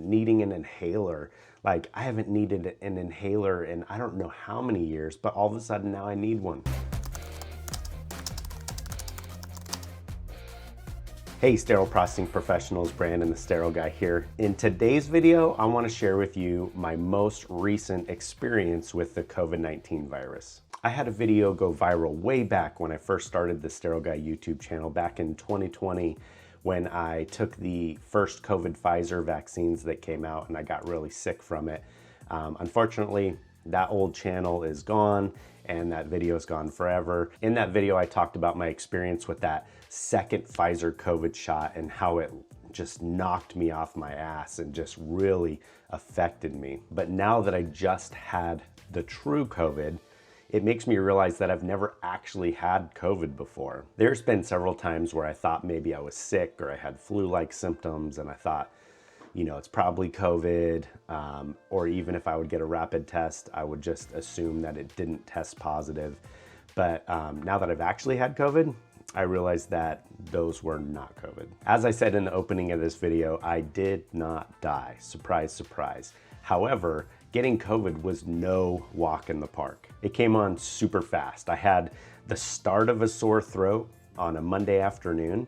needing an inhaler. Like, I haven't needed an inhaler in I don't know how many years, but all of a sudden now I need one. Hey, Sterile Processing Professionals, Brandon, the Sterile Guy here. In today's video, I want to share with you my most recent experience with the COVID-19 virus. I had a video go viral way back when I first started the Sterile Guy YouTube channel back in 2020 when I took the first COVID Pfizer vaccines that came out and I got really sick from it. Unfortunately, that old channel is gone and that video is gone forever. In that video, I talked about my experience with that second Pfizer COVID shot and how it just knocked me off my ass and just really affected me. But now that I just had the true COVID, it makes me realize that I've never actually had COVID before. There's been several times where I thought maybe I was sick or I had flu-like symptoms and I thought, you know, it's probably COVID, or even if I would get a rapid test, I would just assume that it didn't test positive. But now that I've actually had COVID, I realized that those were not COVID. As I said in the opening of this video, I did not die. Surprise, surprise. However, getting COVID was no walk in the park. It came on super fast. I had the start of a sore throat on a Monday afternoon,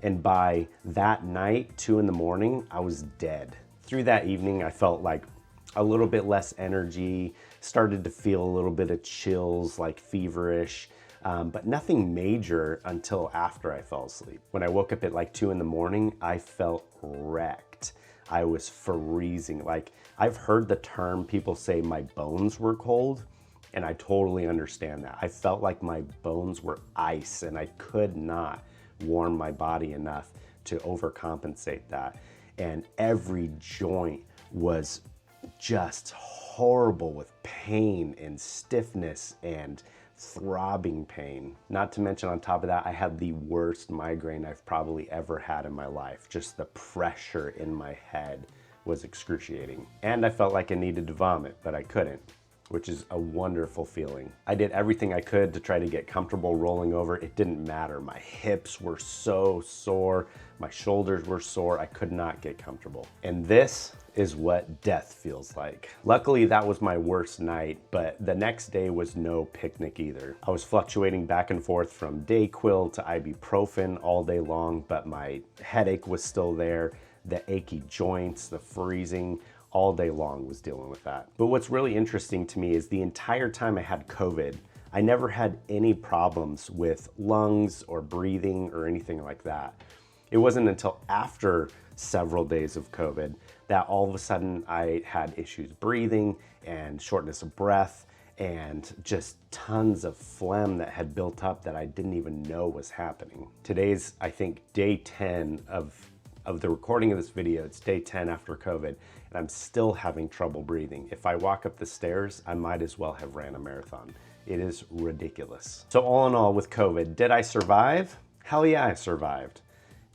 and by that night, 2 in the morning, I was dead. Through that evening, I felt like a little bit less energy, started to feel a little bit of chills, like feverish, but nothing major until after I fell asleep. When I woke up at like 2 in the morning, I felt wrecked. I was freezing. Like, I've heard the term people say my bones were cold, and I totally understand that. I felt like my bones were ice and I could not warm my body enough to overcompensate that. And every joint was just horrible with pain and stiffness and throbbing pain. Not to mention on top of that, I had the worst migraine I've probably ever had in my life. Just the pressure in my head was excruciating. And I felt like I needed to vomit, but I couldn't, which is a wonderful feeling. I did everything I could to try to get comfortable rolling over. It didn't matter. My hips were so sore. My shoulders were sore. I could not get comfortable. And this is what death feels like. Luckily, that was my worst night, but the next day was no picnic either. I was fluctuating back and forth from Dayquil to ibuprofen all day long, but my headache was still there. The achy joints, the freezing, all day long was dealing with that. But what's really interesting to me is the entire time I had COVID, I never had any problems with lungs or breathing or anything like that. It wasn't until after several days of COVID that all of a sudden I had issues breathing and shortness of breath and just tons of phlegm that had built up that I didn't even know was happening. Today's, I think, day 10 of the recording of this video. It's day 10 after COVID, and I'm still having trouble breathing. If I walk up the stairs, I might as well have ran a marathon. It is ridiculous. So all in all, with COVID, did I survive? Hell yeah, I survived.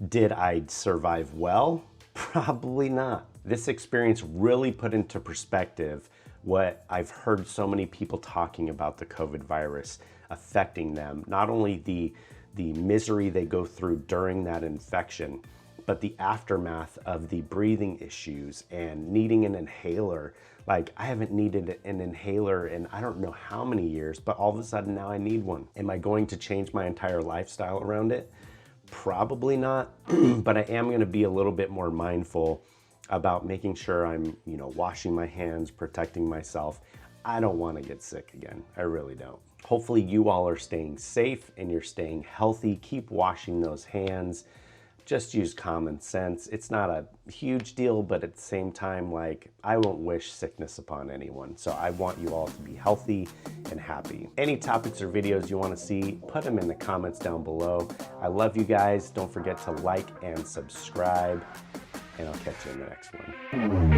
Did I survive well? Probably not. This experience really put into perspective what I've heard so many people talking about the COVID virus affecting them. Not only the misery they go through during that infection, but the aftermath of the breathing issues and needing an inhaler. Like, I haven't needed an inhaler in I don't know how many years, but all of a sudden now I need one. Am I going to change my entire lifestyle around it? Probably not, but I am gonna be a little bit more mindful about making sure I'm, you know, washing my hands, protecting myself. I don't wanna get sick again, I really don't. Hopefully you all are staying safe and you're staying healthy. Keep washing those hands. Just use common sense. It's not a huge deal, but at the same time, like, I won't wish sickness upon anyone. So I want you all to be healthy and happy. Any topics or videos you want to see, put them in the comments down below. I love you guys. Don't forget to like and subscribe, and I'll catch you in the next one.